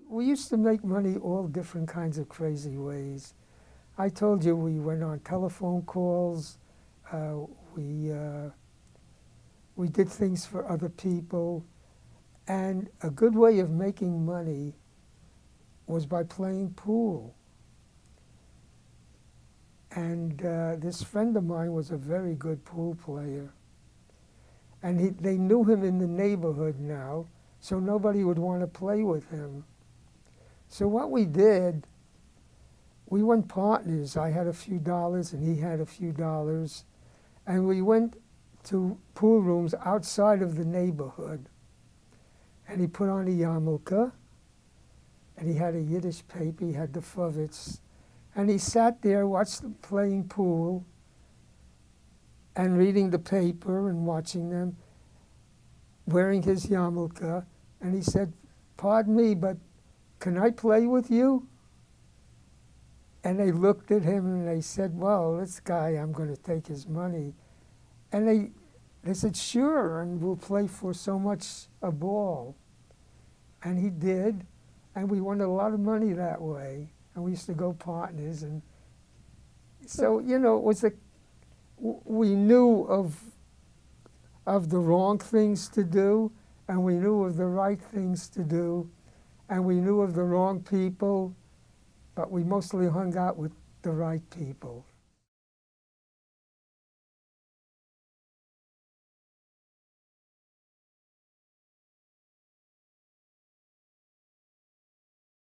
We used to make money all different kinds of crazy ways. I told you we went on telephone calls. Uh, we we did things for other people, and a good way of making money was by playing pool. And this friend of mine was a very good pool player, and they knew him in the neighborhood now, so nobody would want to play with him. So what we did, we went partners. I had a few dollars and he had a few dollars, and we went to pool rooms outside of the neighborhood. And he put on a yarmulke, and he had a Yiddish paper, he had the fuvitz, and he sat there, watched them playing pool, and reading the paper and watching them, wearing his yarmulke, and he said, "Pardon me, but can I play with you?" And they looked at him and they said, "Well, this guy, I'm going to take his money." And they said, "Sure, and we'll play for so much a ball." And he did, and we won a lot of money that way. And we used to go partners. And so, you know, it was we knew of the wrong things to do, and we knew of the right things to do, and we knew of the wrong people, but we mostly hung out with the right people.